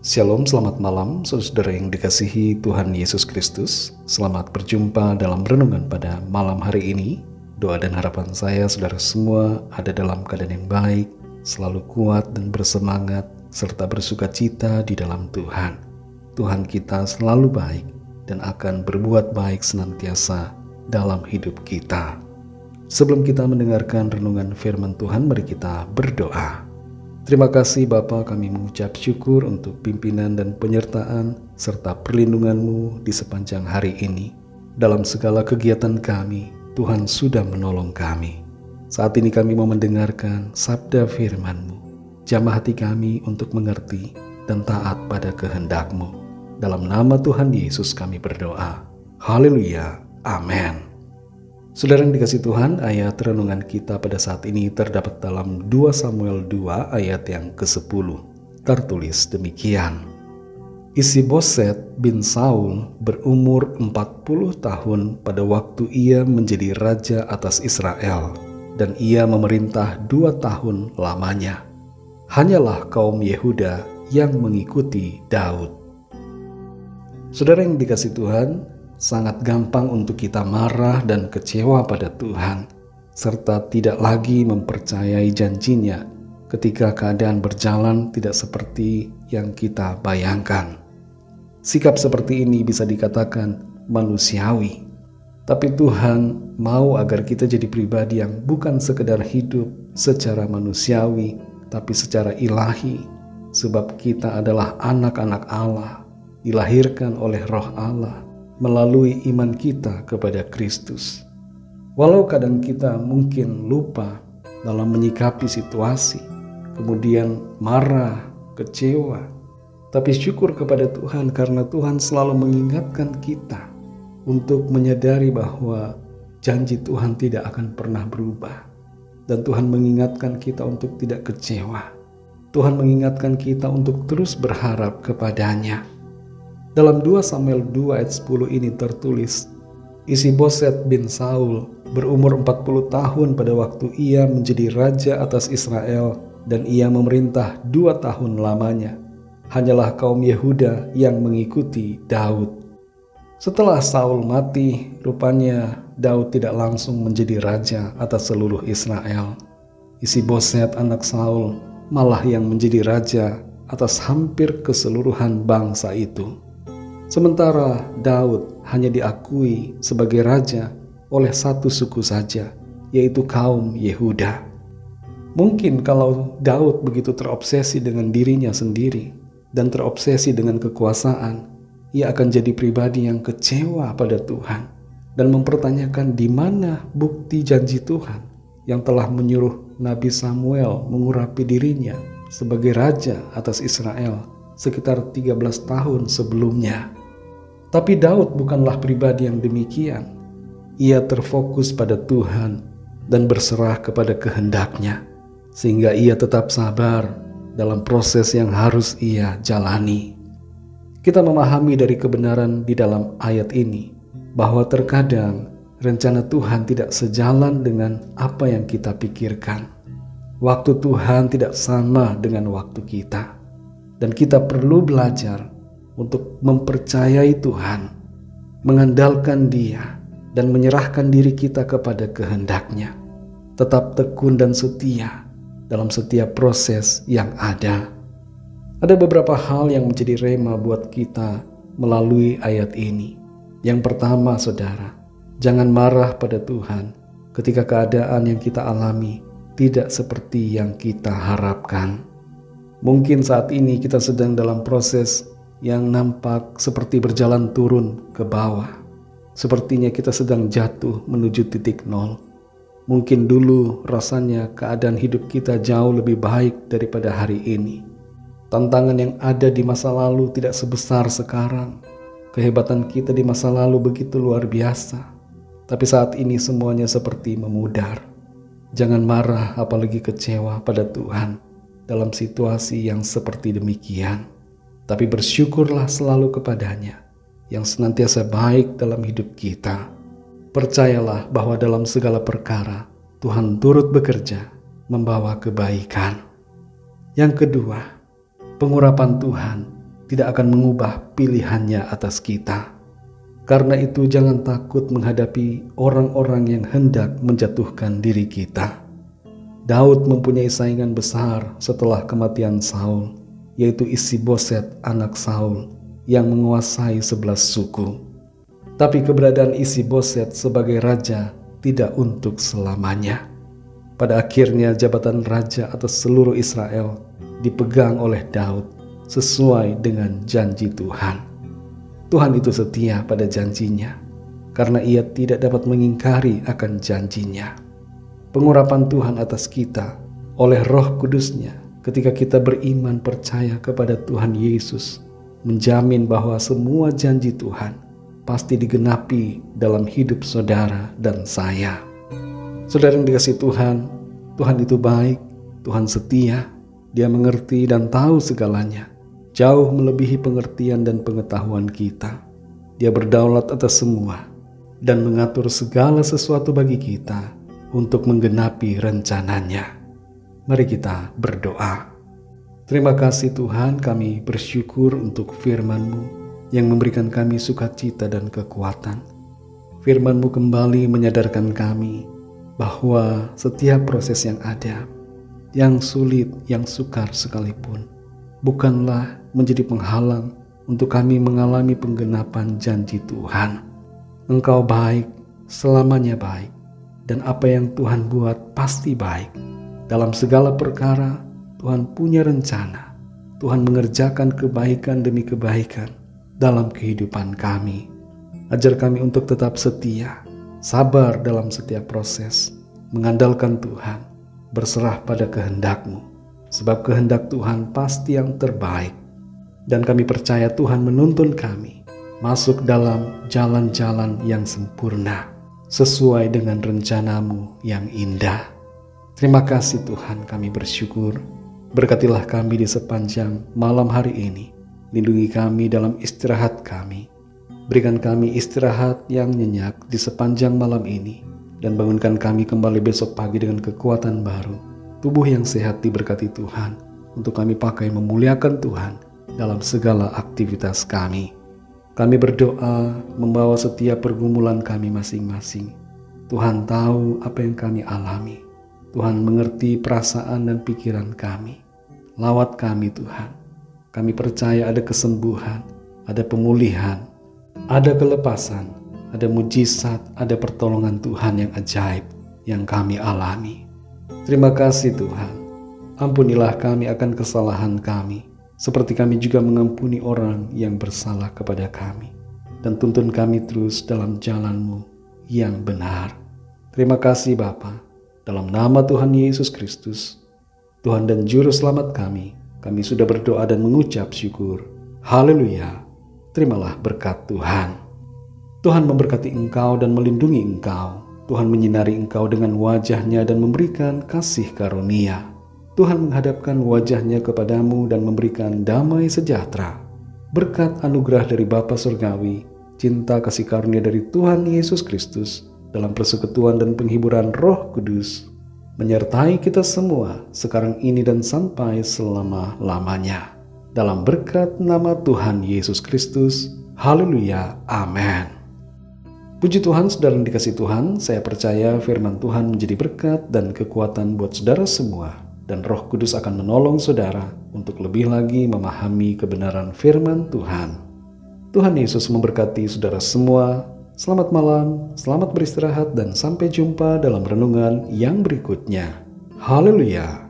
Shalom, selamat malam saudara yang dikasihi Tuhan Yesus Kristus. Selamat berjumpa dalam renungan pada malam hari ini. Doa dan harapan saya saudara semua ada dalam keadaan yang baik, selalu kuat dan bersemangat, serta bersuka cita di dalam Tuhan. Tuhan kita selalu baik dan akan berbuat baik senantiasa dalam hidup kita. Sebelum kita mendengarkan renungan firman Tuhan, mari kita berdoa. Terima kasih Bapa, kami mengucap syukur untuk pimpinan dan penyertaan serta perlindungan-Mu di sepanjang hari ini. Dalam segala kegiatan kami, Tuhan sudah menolong kami. Saat ini kami mau mendengarkan sabda firman-Mu. Jamah hati kami untuk mengerti dan taat pada kehendak-Mu. Dalam nama Tuhan Yesus kami berdoa. Haleluya. Amin. Saudara yang dikasihi Tuhan, ayat renungan kita pada saat ini terdapat dalam 2 Samuel 2 ayat yang ke-10. Tertulis demikian. Isi-Boset bin Saul berumur 40 tahun pada waktu ia menjadi raja atas Israel, dan ia memerintah 2 tahun lamanya. Hanyalah kaum Yehuda yang mengikuti Daud. Saudara yang dikasihi Tuhan, sangat gampang untuk kita marah dan kecewa pada Tuhan, serta tidak lagi mempercayai janjinya ketika keadaan berjalan tidak seperti yang kita bayangkan. Sikap seperti ini bisa dikatakan manusiawi, tapi Tuhan mau agar kita jadi pribadi yang bukan sekedar hidup secara manusiawi, tapi secara ilahi, sebab kita adalah anak-anak Allah, dilahirkan oleh Roh Allah melalui iman kita kepada Kristus. Walau kadang kita mungkin lupa dalam menyikapi situasi, kemudian marah, kecewa, tapi syukur kepada Tuhan karena Tuhan selalu mengingatkan kita untuk menyadari bahwa janji Tuhan tidak akan pernah berubah. Dan Tuhan mengingatkan kita untuk tidak kecewa. Tuhan mengingatkan kita untuk terus berharap kepadanya. Dalam 2 Samuel 2 ayat 10 ini tertulis, Isi-Boset bin Saul berumur 40 tahun pada waktu ia menjadi raja atas Israel, dan ia memerintah 2 tahun lamanya. Hanyalah kaum Yehuda yang mengikuti Daud. Setelah Saul mati, rupanya Daud tidak langsung menjadi raja atas seluruh Israel. Isi-Boset anak Saul malah yang menjadi raja atas hampir keseluruhan bangsa itu. Sementara Daud hanya diakui sebagai raja oleh satu suku saja, yaitu kaum Yehuda. Mungkin kalau Daud begitu terobsesi dengan dirinya sendiri dan terobsesi dengan kekuasaan, ia akan jadi pribadi yang kecewa pada Tuhan dan mempertanyakan di mana bukti janji Tuhan yang telah menyuruh Nabi Samuel mengurapi dirinya sebagai raja atas Israel sekitar 13 tahun sebelumnya. Tapi Daud bukanlah pribadi yang demikian. Ia terfokus pada Tuhan dan berserah kepada kehendak-Nya, sehingga ia tetap sabar dalam proses yang harus ia jalani. Kita memahami dari kebenaran di dalam ayat ini bahwa terkadang rencana Tuhan tidak sejalan dengan apa yang kita pikirkan. Waktu Tuhan tidak sama dengan waktu kita, dan kita perlu belajar untuk mempercayai Tuhan, mengandalkan Dia, dan menyerahkan diri kita kepada kehendak-Nya. Tetap tekun dan setia dalam setiap proses yang ada. Ada beberapa hal yang menjadi rema buat kita melalui ayat ini. Yang pertama, saudara, jangan marah pada Tuhan ketika keadaan yang kita alami tidak seperti yang kita harapkan. Mungkin saat ini kita sedang dalam proses yang nampak seperti berjalan turun ke bawah. Sepertinya kita sedang jatuh menuju titik nol. Mungkin dulu rasanya keadaan hidup kita jauh lebih baik daripada hari ini. Tantangan yang ada di masa lalu tidak sebesar sekarang. Kehebatan kita di masa lalu begitu luar biasa. Tapi saat ini semuanya seperti memudar. Jangan marah apalagi kecewa pada Tuhan dalam situasi yang seperti demikian. Tapi bersyukurlah selalu kepadanya yang senantiasa baik dalam hidup kita. Percayalah bahwa dalam segala perkara Tuhan turut bekerja membawa kebaikan. Yang kedua, pengurapan Tuhan tidak akan mengubah pilihannya atas kita. Karena itu jangan takut menghadapi orang-orang yang hendak menjatuhkan diri kita. Daud mempunyai saingan besar setelah kematian Saul, yaitu Isiboset anak Saul yang menguasai 11 suku. Tapi keberadaan Isiboset sebagai raja tidak untuk selamanya. Pada akhirnya jabatan raja atas seluruh Israel dipegang oleh Daud sesuai dengan janji Tuhan. Tuhan itu setia pada janjinya, karena ia tidak dapat mengingkari akan janjinya. Pengurapan Tuhan atas kita oleh Roh Kudus-Nya ketika kita beriman percaya kepada Tuhan Yesus menjamin bahwa semua janji Tuhan pasti digenapi dalam hidup saudara dan saya. Saudara yang dikasihi Tuhan, Tuhan itu baik, Tuhan setia, Dia mengerti dan tahu segalanya, jauh melebihi pengertian dan pengetahuan kita. Dia berdaulat atas semua dan mengatur segala sesuatu bagi kita untuk menggenapi rencananya. Mari kita berdoa. Terima kasih Tuhan, kami bersyukur untuk firman-Mu yang memberikan kami sukacita dan kekuatan. Firman-Mu kembali menyadarkan kami bahwa setiap proses yang ada, yang sulit, yang sukar sekalipun, bukanlah menjadi penghalang untuk kami mengalami penggenapan janji Tuhan. Engkau baik, selamanya baik, dan apa yang Tuhan buat pasti baik. Dalam segala perkara, Tuhan punya rencana. Tuhan mengerjakan kebaikan demi kebaikan dalam kehidupan kami. Ajar kami untuk tetap setia, sabar dalam setiap proses, mengandalkan Tuhan, berserah pada kehendak-Mu, sebab kehendak Tuhan pasti yang terbaik. Dan kami percaya Tuhan menuntun kami masuk dalam jalan-jalan yang sempurna, sesuai dengan rencana-Mu yang indah. Terima kasih Tuhan, kami bersyukur. Berkatilah kami di sepanjang malam hari ini. Lindungi kami dalam istirahat kami. Berikan kami istirahat yang nyenyak di sepanjang malam ini. Dan bangunkan kami kembali besok pagi dengan kekuatan baru. Tubuh yang sehat diberkati Tuhan, untuk kami pakai memuliakan Tuhan dalam segala aktivitas kami. Kami berdoa membawa setiap pergumulan kami masing-masing. Tuhan tahu apa yang kami alami. Tuhan mengerti perasaan dan pikiran kami. Lawat kami Tuhan. Kami percaya ada kesembuhan, ada pemulihan, ada kelepasan, ada mujizat, ada pertolongan Tuhan yang ajaib yang kami alami. Terima kasih Tuhan. Ampunilah kami akan kesalahan kami, seperti kami juga mengampuni orang yang bersalah kepada kami. Dan tuntun kami terus dalam jalan-Mu yang benar. Terima kasih Bapa. Dalam nama Tuhan Yesus Kristus, Tuhan dan Juru Selamat kami sudah berdoa dan mengucap syukur. Haleluya. Terimalah berkat Tuhan. Tuhan memberkati engkau dan melindungi engkau. Tuhan menyinari engkau dengan wajah-Nya dan memberikan kasih karunia. Tuhan menghadapkan wajah-Nya kepadamu dan memberikan damai sejahtera. Berkat anugerah dari Bapa Surgawi, cinta kasih karunia dari Tuhan Yesus Kristus, dalam persekutuan dan penghiburan Roh Kudus, menyertai kita semua sekarang ini dan sampai selama-lamanya. Dalam berkat nama Tuhan Yesus Kristus. Haleluya. Amin. Puji Tuhan, saudara yang dikasihi Tuhan, saya percaya firman Tuhan menjadi berkat dan kekuatan buat saudara semua. Dan Roh Kudus akan menolong saudara untuk lebih lagi memahami kebenaran firman Tuhan. Tuhan Yesus memberkati saudara semua. Selamat malam, selamat beristirahat, dan sampai jumpa dalam renungan yang berikutnya. Haleluya.